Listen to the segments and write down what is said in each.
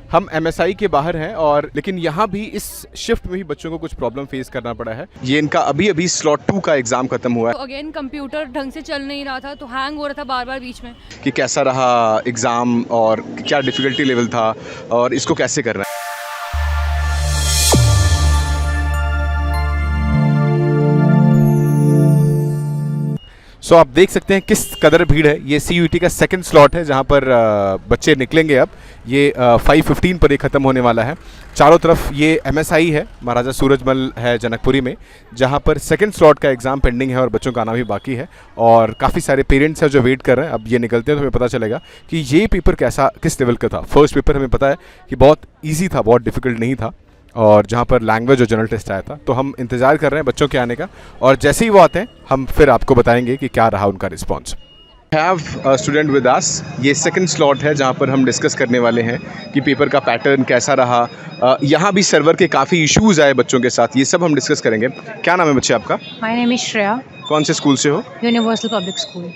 हम MSI के बाहर हैं और लेकिन यहाँ भी इस शिफ्ट में भी बच्चों को कुछ प्रॉब्लम फेस करना पड़ा है। ये इनका अभी अभी स्लॉट 2 का एग्ज़ाम खत्म हुआ है। तो अगेन कंप्यूटर ढंग से चल नहीं रहा था, तो हैंग हो रहा था बार बार बीच में। कि कैसा रहा एग्ज़ाम और क्या डिफ़िकल्टी लेवल था और इसको कैसे करना है। सो आप देख सकते हैं किस कदर भीड़ है। ये CUET का सेकंड स्लॉट है जहाँ पर बच्चे निकलेंगे। अब ये 5:15 पर ये ख़त्म होने वाला है। चारों तरफ ये MSI है, महाराजा सूरजमल है जनकपुरी में, जहाँ पर सेकंड स्लॉट का एग्ज़ाम पेंडिंग है और बच्चों का आना भी बाकी है और काफ़ी सारे पेरेंट्स हैं जो वेट कर रहे हैं। अब ये निकलते हैं तो हमें पता चलेगा कि ये पेपर कैसा किस लेवल का था। फर्स्ट पेपर हमें पता है कि बहुत ईजी था, बहुत डिफ़िकल्ट नहीं था, और जहाँ पर लैंग्वेज और जनरल टेस्ट आया था। तो हम इंतज़ार कर रहे हैं बच्चों के आने का और जैसे ही वो आते हैं हम फिर आपको बताएंगे कि क्या रहा उनका response. Have student with us. ये सेकंड स्लॉट है जहाँ पर हम डिस्कस करने वाले हैं कि पेपर का पैटर्न कैसा रहा। यहाँ भी सर्वर के काफ़ी इश्यूज़ आए बच्चों के साथ, ये सब हम डिस्कस करेंगे। क्या नाम है बच्चे आपका? My name is Shreya. कौन से स्कूल से हो? Universal public school.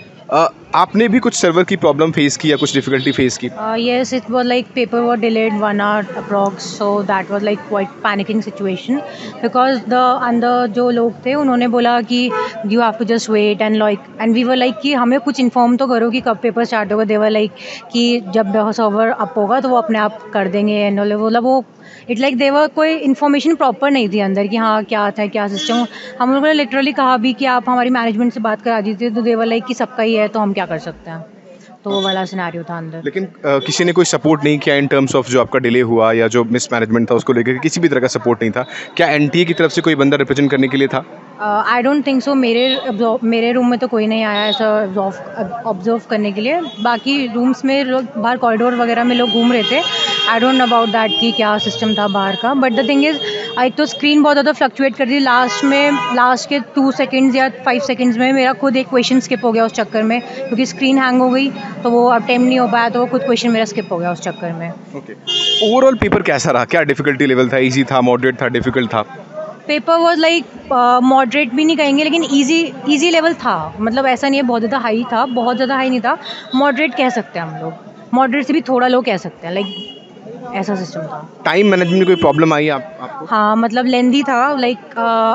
आपने भी कुछ सर्वर की प्रॉब्लम फेस की या कुछ डिफिकल्टी फेस की? Yes, it was like paper was delayed 1 hour approx, so that was like quite panicking situation because the अंदर जो लोग थे उन्होंने बोला कि you have to just wait and we were like कि हमें कुछ इन्फॉर्म तो करो कि कब पेपर स्टार्ट होगा। they were like कि जब सर्वर अप होगा तो वो अपने आप कर देंगे एंड वो इट लाइक देवर कोई इन्फॉर्मेशन प्रॉपर नहीं थी अंदर कि हाँ क्या था क्या सिस्टम। हम लोगों ने लिटरली कहा भी कि आप हमारी मैनेजमेंट से बात करा दीजिए, तो देवर लाइक कि सबका ही है तो हम क्या कर सकते हैं। तो वो वाला सिनेरियो था अंदर। लेकिन किसी ने कोई सपोर्ट नहीं किया इन टर्म्स ऑफ जो आपका डिले हुआ या जो मिस मैनेजमेंट था उसको लेकर किसी भी तरह का सपोर्ट नहीं था? क्या NTA की तरफ से कोई बंदा रिप्रेजेंट करने के लिए था? I don't think so. मेरे रूम में तो कोई नहीं आया ऐसा ऑब्जर्व करने के लिए। बाकी रूम्स में लोग बाहर कॉरिडोर वगैरह में लोग घूम रहे थे। I don't know about that कि क्या सिस्टम था बाहर का। बट द थिंग इज़ एक तो स्क्रीन बहुत ज़्यादा फ्लक्चुएट कर दी लास्ट के 2 सेकेंड्स या 5 सेकेंड्स में। मेरा खुद एक क्वेश्चन स्किप हो गया उस चक्कर में क्योंकि स्क्रीन हैंग हो गई, तो वो अटेम्प्ट नहीं हो पाया, तो वो खुद क्वेश्चन मेरा स्किप हो गया उस चक्कर में। ओके, ओवरऑल पेपर कैसा रहा? क्या डिफिकल्टी लेवल था? ईजी था, मॉडरेट था, डिफिकल्ट था? पेपर वॉज लाइक मॉडरेट भी नहीं कहेंगे लेकिन ईजी लेवल था। मतलब ऐसा नहीं है बहुत ज़्यादा हाई था, बहुत ज़्यादा हाई नहीं था, मॉडरेट कह सकते हैं हम लोग। मॉडरेट से भी थोड़ा लो कह सकते हैं, लाइक ऐसा सिस्टम था। टाइम मैनेजमेंट में कोई प्रॉब्लम आई आपको? हाँ, मतलब लेंदी था। लाइक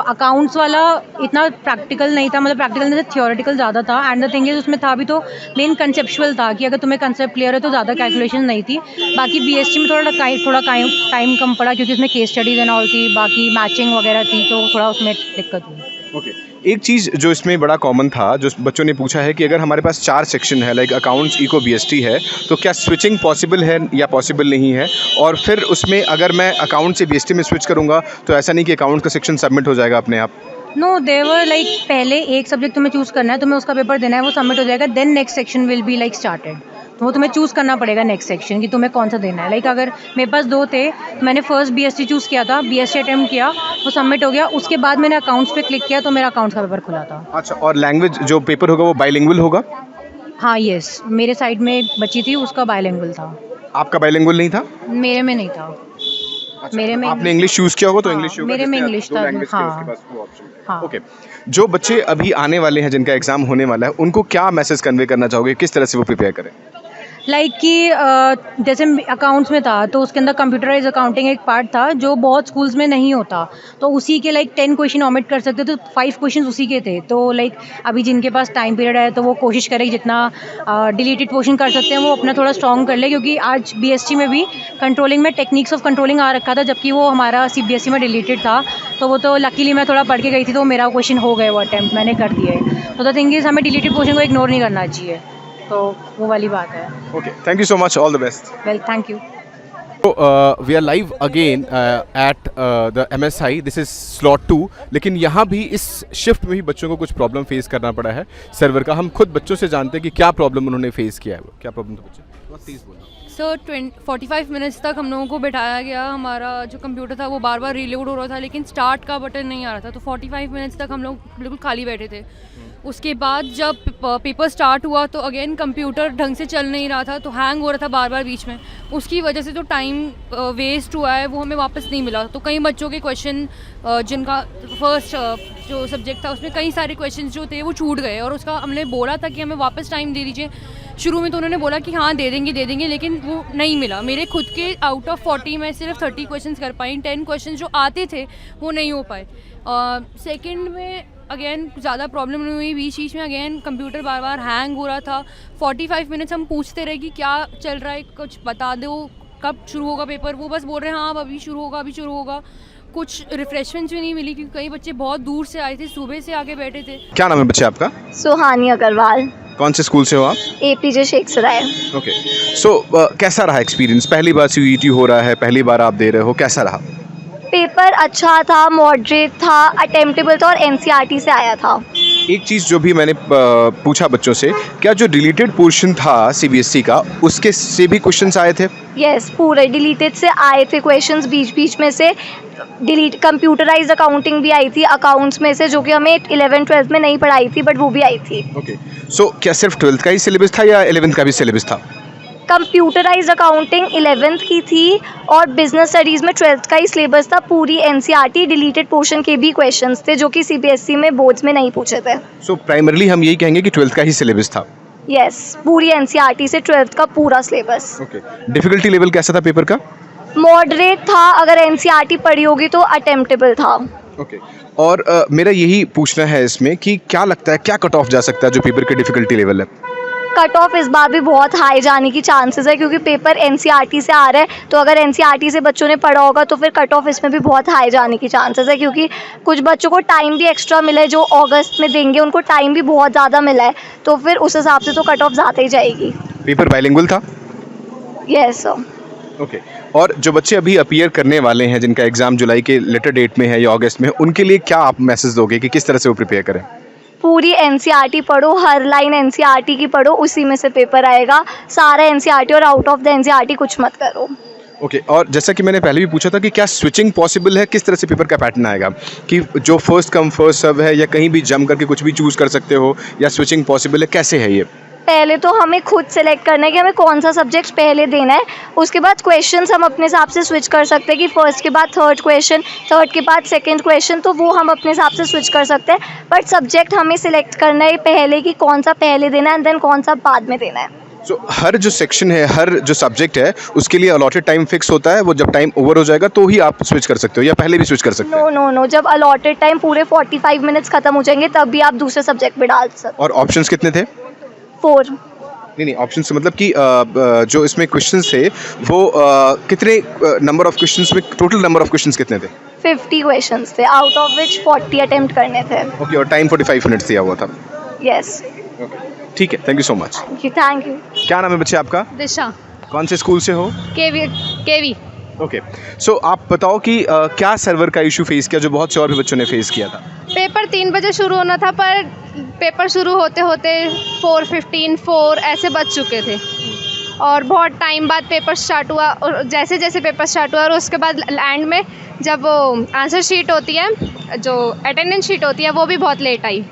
अकाउंट्स वाला इतना प्रैक्टिकल नहीं था, मतलब प्रैक्टिकल नहीं था, थियोरेटिकल ज़्यादा था। एंड द थिंग इज उसमें था भी तो मेन कंसेप्चुअल था कि अगर तुम्हें कंसेप्ट क्लियर है तो ज़्यादा कैलकुलेशन नहीं थी। बाकी BST में थोड़ा टाइम कम पड़ा क्योंकि उसमें केस स्टडीज एंड ऑल थी, बाकी मैचिंग वगैरह थी, तो थोड़ा उसमें दिक्कत हुई। ओके, एक चीज़ जो इसमें बड़ा कॉमन था जो बच्चों ने पूछा है कि अगर हमारे पास 4 सेक्शन है लाइक अकाउंट्स, इको, BST है, तो क्या स्विचिंग पॉसिबल है या पॉसिबल नहीं है? और फिर उसमें अगर मैं अकाउंट से BST में स्विच करूँगा तो ऐसा नहीं कि अकाउंट का सेक्शन सबमिट हो जाएगा अपने आप? नो, देवर लाइक पहले एक सब्जेक्ट तुम्हें चूज़ करना है, तुम्हें उसका पेपर देना है, वो सबमिट हो जाएगा, then next section will be like started. तो वो तुम्हें चूज़ करना पड़ेगा नेक्स्ट सेक्शन कि तुम्हें कौन सा देना है। लाइक अगर मेरे पास 2 थे, मैंने फर्स्ट BST चूज़ किया था, BST अटेम्प्ट किया, वो सबमिट हो गया, उसके बाद मैंने अकाउंट्स पे क्लिक किया तो मेरा अकाउंट्स का पेपर खुला था। अच्छा, और लैंग्वेज जो पेपर होगा वो बाइलिंगुअल होगा? हाँ, येस, मेरे साइड में एक बच्ची थी उसका बाइलिंगुअल था। आपका बाइलिंगुअल नहीं था? मेरे में नहीं था। अच्छा, मेरे में आपने इंग्लिश चूज किया होगा तो हाँ, इंग्लिश होगा, मेरे में इंग्लिश था। हाँ, हाँ। ओके, जो बच्चे अभी आने वाले हैं जिनका एग्जाम होने वाला है उनको क्या मैसेज कन्वे करना चाहोगे, किस तरह से वो प्रिपेयर करें? लाइक कि जैसे अकाउंट्स में था तो उसके अंदर कंप्यूटराइज अकाउंटिंग एक पार्ट था जो बहुत स्कूल्स में नहीं होता, तो उसी के लाइक 10 क्वेश्चन ऑमिट कर सकते, तो 5 क्वेश्चन उसी के थे। तो लाइक अभी जिनके पास टाइम पीरियड है तो वो कोशिश करें कि जितना डिलीटेड पोर्शन कर सकते हैं वो अपना थोड़ा स्ट्रॉन्ग कर ले, क्योंकि आज BST में भी कंट्रोलिंग में टेक्निक्स ऑफ कंट्रोलिंग आ रखा था, जबकि वो हमारा CBSE में डिलीटेड था। तो वो तो लकीली मैं थोड़ा पढ़ के गई थी तो मेरा क्वेश्चन हो गए, वो अटैम्प्ट मैंने कर दिया है। तो द थिंग इज हमें डिलीटेड पोर्शन को इग्नोर नहीं करना चाहिए, तो वो वाली बात है। Okay, thank you so much, all the best. Well, thank you. So, we are live again at the MSI. This is slot 2. लेकिन यहाँ भी इस शिफ्ट में भी बच्चों को कुछ प्रॉब्लम फेस करना पड़ा है सर्वर का। हम खुद बच्चों से जानते हैं कि क्या प्रॉब्लम उन्होंने फेस किया है। वो क्या प्रॉब्लम था बच्चे? बहुत तेज बोलना। सर 45 मिनट्स तक हम लोगों को बैठाया गया। हमारा जो कंप्यूटर था वो बार बार रीलोड हो रहा था लेकिन स्टार्ट का बटन नहीं आ रहा था, तो 45 मिनट्स तक हम लोग बिल्कुल खाली बैठे थे। उसके बाद जब पेपर स्टार्ट हुआ तो अगेन कंप्यूटर ढंग से चल नहीं रहा था, तो हैंग हो रहा था बार बार बीच में। उसकी वजह से जो टाइम वेस्ट हुआ है वो हमें वापस नहीं मिला। तो कई बच्चों के क्वेश्चन जिनका फर्स्ट जो सब्जेक्ट था उसमें कई सारे क्वेश्चन जो थे वो छूट गए और उसका हमने बोला था कि हमें वापस टाइम दे दीजिए, शुरू में तो उन्होंने बोला कि हाँ दे देंगे, लेकिन वो नहीं मिला। मेरे खुद के आउट ऑफ 40 मैं सिर्फ 30 क्वेश्चन कर पाई। 10 क्वेश्चन जो आते थे वो नहीं हो पाए। सेकेंड में अगेन ज़्यादा प्रॉब्लम नहीं हुई। बीच में अगेन कंप्यूटर बार बार हैंग हो रहा था। 45 मिनट्स हम पूछते रहे कि क्या चल रहा है, कुछ बता दो, कब शुरू होगा पेपर। वो बस बोल रहे हैं हाँ अब अभी शुरू होगा। कुछ रिफ्रेशमेंट्स भी नहीं मिली क्योंकि कई बच्चे बहुत दूर से आए थे, सुबह से आके बैठे थे। क्या नाम है बच्चे आपका? सुहानी अग्रवाल। कौन से स्कूल से हो आप? APJ शेख सराय। ओके, सो कैसा रहा एक्सपीरियंस? पहली बार CUET हो रहा है, पहली बार आप दे रहे हो, कैसा रहा? पेपर अच्छा था, मॉडरेट था, अटेम्प्टेबल था और NCERT से आया था। एक चीज़ जो भी मैंने पूछा बच्चों से, क्या जो डिलीटेड पोर्शन था CBSE का उसके से भी क्वेश्चंस आए थे? यस, पूरे डिलीटेड से आए थे क्वेश्चंस। बीच में से कंप्यूटराइज्ड अकाउंटिंग भी आई थी अकाउंट्स में से, जो कि हमें 11th-12th में नहीं पढ़ाई थी, बट वो भी आई थी। ओके, सो क्या सिर्फ 12th का ही सिलेबस था या 11th का भी सिलेबस था? कंप्यूटराइज्ड अकाउंटिंग 11th की थी और बिजनेस स्टडीज़ में 12th का ही सिलेबस था। पूरी NCERT डिलीटेड पोर्शन के भी क्वेश्चंस थे जो कि CBSE में बोर्ड्स में नहीं पूछे थे। सो प्राइमरली हम यही कहेंगे कि 12th का ही सिलेबस था। यस, पूरी NCERT से 12th का पूरा सिलेबस। ओके, डिफिकल्टी लेवल कैसा था पेपर का? मॉडरेट था, अगर NCERT पढ़ी होगी तो अटेम्प्टेबल था। ओके, और मेरा यही पूछना है इसमें कि क्या लगता है क्या कट ऑफ जा सकता है जो पेपर के डिफिकल्टी लेवल है? कट ऑफ इस बार भी बहुत हाई जाने की चांसेस है क्योंकि पेपर NCERT से आ रहा है, तो अगर NCERT से बच्चों ने पढ़ा होगा तो फिर कट ऑफ इसमें भी बहुत हाई जाने की चांसेस है, क्योंकि कुछ बच्चों को टाइम भी एक्स्ट्रा मिला है जो अगस्त में देंगे, उनको टाइम भी बहुत ज़्यादा मिला है, तो फिर उस हिसाब से तो कट ऑफ ज़्यादा ही जाएगी। पेपर बाइलिंगुअल था? Yes sir. ओके, और जो बच्चे अभी अपीयर करने वाले हैं जिनका एग्ज़ाम जुलाई के लेटर डेट में है या अगस्त में, उनके लिए क्या आप मैसेज दोगे कि किस तरह से वो प्रिपेयर करें? पूरी NCERT पढ़ो, हर लाइन NCERT की पढ़ो, उसी में से पेपर आएगा। सारा NCERT और आउट ऑफ द NCERT कुछ मत करो। ओके, और जैसा कि मैंने पहले भी पूछा था कि क्या स्विचिंग पॉसिबल है, किस तरह से पेपर का पैटर्न आएगा, कि जो फर्स्ट कम फर्स्ट सर्व है या कहीं भी जम करके कुछ भी चूज़ कर सकते हो, या स्विचिंग पॉसिबल है, कैसे है ये? पहले तो हमें खुद सेलेक्ट करना है कि हमें कौन सा सब्जेक्ट पहले देना है। उसके बाद क्वेश्चंस हम अपने हिसाब से स्विच कर सकते हैं कि फर्स्ट के बाद थर्ड क्वेश्चन, थर्ड के बाद सेकंड क्वेश्चन, तो वो हम अपने हिसाब से स्विच कर सकते हैं। बट सब्जेक्ट हमें सिलेक्ट करना है पहले कि कौन सा पहले देना है एंड देन कौन सा बाद में देना है। सो हर जो सेक्शन है, हर जो सब्जेक्ट है, उसके लिए अलॉटेड टाइम फिक्स होता है? वो जब टाइम ओवर हो जाएगा तो ही आप स्विच कर सकते हो या पहले भी स्विच कर सकते हो? नो, जब अलॉटेड टाइम पूरे 45 मिनट्स खत्म हो जाएंगे तब भी आप दूसरे सब्जेक्ट में डाल सकते। और ऑप्शंस कितने थे? 4। नहीं, ऑप्शन से मतलब कि जो इसमें क्वेश्चंस थे वो कितने नंबर ऑफ क्वेश्चंस में, टोटल नंबर ऑफ क्वेश्चंस कितने थे? 50 क्वेश्चंस थे, आउट ऑफ विच 40 अटेम्प्ट करने थे। ओके, और टाइम 45 मिनट्स दिया हुआ था? यस। ठीक है, thank you so much. Thank you. क्या नाम है बच्चे आपका? दिशा। कौन से स्कूल से हो? केवी। ओके, सो आप बताओ कि क्या सर्वर का इशू फेस किया जो बहुत से और भी बच्चों ने फेस किया था? पेपर 3 बजे शुरू होना था पर पेपर शुरू होते होते 4:15 4 ऐसे बज चुके थे और बहुत टाइम बाद पेपर स्टार्ट हुआ। और जैसे जैसे पेपर स्टार्ट हुआ और उसके बाद एंड में जब वो आंसर शीट होती है, जो अटेंडेंस शीट होती है, वो भी बहुत लेट आई।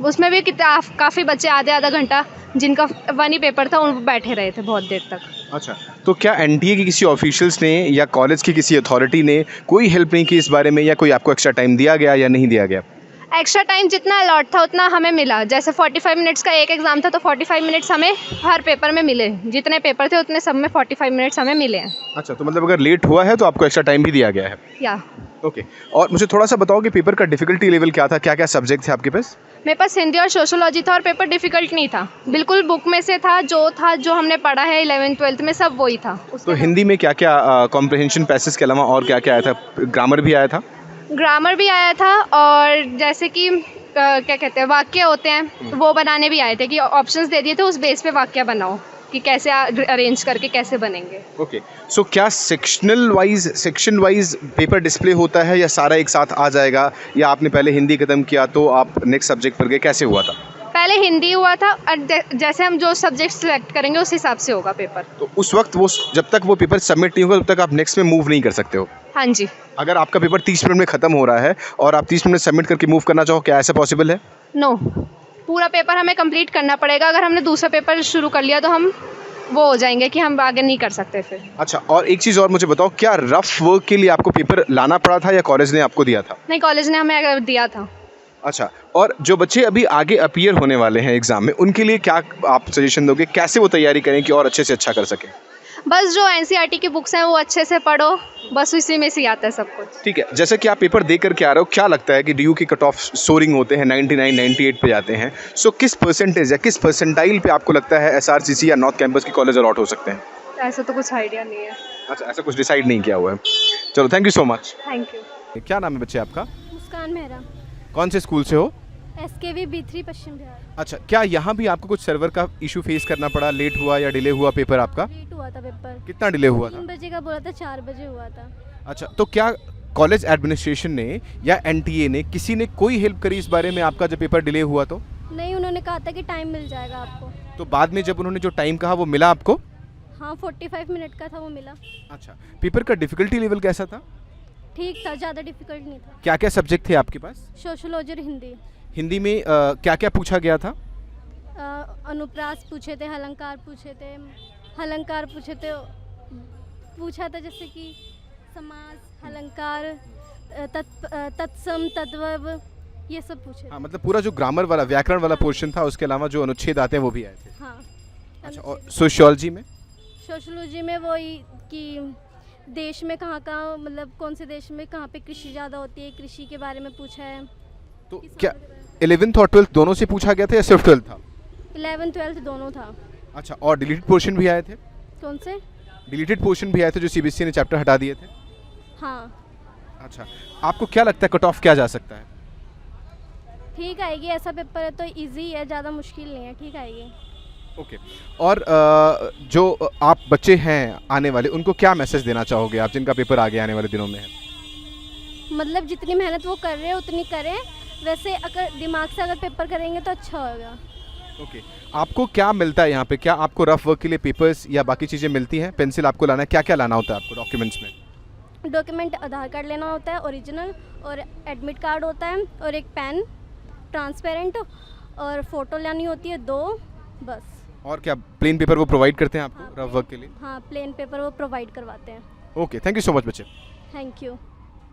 उसमें भी काफ़ी बच्चे आधा घंटा जिनका 1 ही पेपर था उन बैठे रहे थे बहुत देर तक। अच्छा, तो क्या NTA के किसी ऑफिशियल्स ने या कॉलेज की किसी अथॉरिटी ने कोई हेल्प नहीं की इस बारे में, या कोई आपको एक्स्ट्रा टाइम दिया गया या नहीं दिया गया? एक्स्ट्रा टाइम जितना अलॉट था उतना हमें मिला। जैसे 45 मिनट्स का एक एग्ज़ाम था तो 45 मिनट्स हमें हर पेपर में मिले। जितने पेपर थे उतने सब में 45 मिनट्स हमें मिले हैं। अच्छा, तो मतलब अगर लेट हुआ है तो आपको एक्स्ट्रा टाइम भी दिया गया है? या ओके, और मुझे थोड़ा सा बताओ कि पेपर का डिफिकल्टी लेवल क्या था, क्या क्या सब्जेक्ट थे आपके पास? मेरे पास हिंदी और सोशोलॉजी था और पेपर डिफ़िकल्ट नहीं था, बिल्कुल बुक में से था जो हमने पढ़ा है 11th-12th में, सब वही था। तो हिंदी में क्या क्या कॉम्प्रिहेंशन पैसेज के अलावा और क्या क्या आया था? ग्रामर भी आया था? ग्रामर भी आया था और जैसे कि क्या कहते हैं, वाक्य होते हैं वो बनाने भी आए थे कि ऑप्शंस दे दिए थे, उस बेस पे वाक्य बनाओ कि कैसे अरेंज करके कैसे बनेंगे। ओके, सो क्या सेक्शन वाइज पेपर डिस्प्ले होता है या सारा एक साथ आ जाएगा, या आपने पहले हिंदी खत्म किया तो आप नेक्स्ट सब्जेक्ट पर गए, कैसे हुआ था? पहले हिंदी हुआ था और जैसे हम जो सब्जेक्ट सिलेक्ट करेंगे उस हिसाब से होगा पेपर। तो उस वक्त वो जब तक वो पेपर सबमिट नहीं होगा तब तक आप नेक्स्ट में मूव नहीं कर सकते हो? हाँ जी। अगर आपका पेपर 30 मिनट में ख़त्म हो रहा है और आप 30 मिनट सबमिट करके मूव करना चाहो, क्या ऐसा पॉसिबल है? नो, पूरा पेपर हमें कंप्लीट करना पड़ेगा। अगर हमने दूसरा पेपर शुरू कर लिया तो हम वो हो जाएंगे कि हम आगे नहीं कर सकते फिर। अच्छा, और एक चीज़ और मुझे बताओ, क्या रफ वर्क के लिए आपको पेपर लाना पड़ा था या कॉलेज ने आपको दिया था? नहीं, कॉलेज ने हमें दिया था। अच्छा, और जो बच्चे अभी आगे अपीयर होने वाले हैं एग्जाम में, उनके लिए क्या आप सजेशन दोगे, कैसे वो तैयारी करें कि और अच्छे से अच्छा कर सकें? बस जो एनसीईआरटी की बुक्स हैं वो अच्छे से पढ़ो, बस उसी में से आता है सब कुछ। ठीक है, जैसे कि आप पेपर दे करके आ रहे हो, क्या लगता है कि डीयू की कट ऑफ सोरिंग होते हैं, 99 98 पे जाते हैं, सो किस परसेंटेज या किस परसेंटाइल पे आपको लगता है एसआरसीसी या नॉर्थ कैंपस के कॉलेज अलॉट हो सकते हैं? ऐसा तो कुछ आइडिया नहीं है। अच्छा, ऐसा कुछ डिसाइड नहीं किया हुआ है। चलो, thank you so much. Thank you. क्या नाम है बच्चे आपका? मुस्कान मेहरा, कौन से स्कूल से हो? SKV B3 पश्चिम बिहार। अच्छा, क्या यहाँ भी आपको कुछ सर्वर का इशू फेस करना पड़ा, लेट हुआ या डिले हुआ पेपर आपका? लेट हुआ था पेपर, कितना डिले हुआ था? 3 बजे का बोला था, 4 बजे हुआ था। अच्छा, तो क्या कॉलेज एडमिनिस्ट्रेशन ने या NTA ने किसी ने कोई हेल्प करी इस बारे में आपका जब पेपर डिले हुआ तो? नहीं, उन्होंने कहा था कि टाइम मिल जाएगा आपको। तो बाद में जब उन्होंने जो टाइम कहा वो मिला आपको? हाँ, 45 मिनट का था, वो मिला। अच्छा, पेपर का डिफिकल्टी लेवल कैसा था? ठीक था, ज़्यादा डिफिकल्ट नहीं था। क्या क्या सब्जेक्ट थे आपके पास? सोशोलॉजी और हिंदी। हिंदी में क्या क्या पूछा गया था? अनुप्रास पूछे थे, अलंकार पूछे थे, अलंकार पूछे थे, पूछा था जैसे कि समास, अलंकार, तत्सम, तद्भव, ये सब पूछे थे। हाँ, मतलब पूरा जो ग्रामर वाला, व्याकरण वाला पोर्शन था, उसके अलावा जो अनुच्छेद आते हैं वो भी आए थे। हाँ। अच्छा, और सोशियोलॉजी में? सोशोलॉजी में वही कि देश में कहाँ कहाँ, मतलब कौन से देश में कहाँ पे कृषि ज़्यादा होती है, कृषि के बारे में पूछा है। तो क्या 11th और 12th दोनों से पूछा गया था या सिर्फ 12th था? 11th 12th दोनों था। अच्छा, और डिलीटेड पोर्शन भी आए थे? कौन से? डिलीटेड पोर्शन भी आए थे जो CBSE ने चैप्टर हटा दिए थे? हाँ। अच्छा, आपको क्या लगता है कट ऑफ क्या जा सकता है? ठीक आएगी, ऐसा पेपर है तो इजी है, ज़्यादा मुश्किल नहीं है, ठीक आएगी। ओके, और जो आप बच्चे हैं आने वाले, उनको क्या मैसेज देना चाहोगे आप, जिनका पेपर आगे आने वाले दिनों में है? मतलब जितनी मेहनत वो कर रहे हैं उतनी करें, वैसे अगर दिमाग से अगर पेपर करेंगे तो अच्छा होगा। ओके, आपको क्या मिलता है यहाँ पे? क्या आपको रफ वर्क के लिए पेपर्स या बाकी चीज़ें मिलती हैं? पेंसिल आपको लाना है, क्या क्या लाना होता है आपको डॉक्यूमेंट्स में? डॉक्यूमेंट आधार कार्ड लेना होता है ओरिजिनल, और एडमिट कार्ड होता है, और एक पेन ट्रांसपेरेंट, और फ़ोटो लानी होती है 2, बस। और क्या प्लेन पेपर वो प्रोवाइड करते हैं आपको रफ वर्क के लिए? हाँ, प्लेन पेपर वो प्रोवाइड करवाते हैं। Okay, thank you so much बच्चे। Thank you.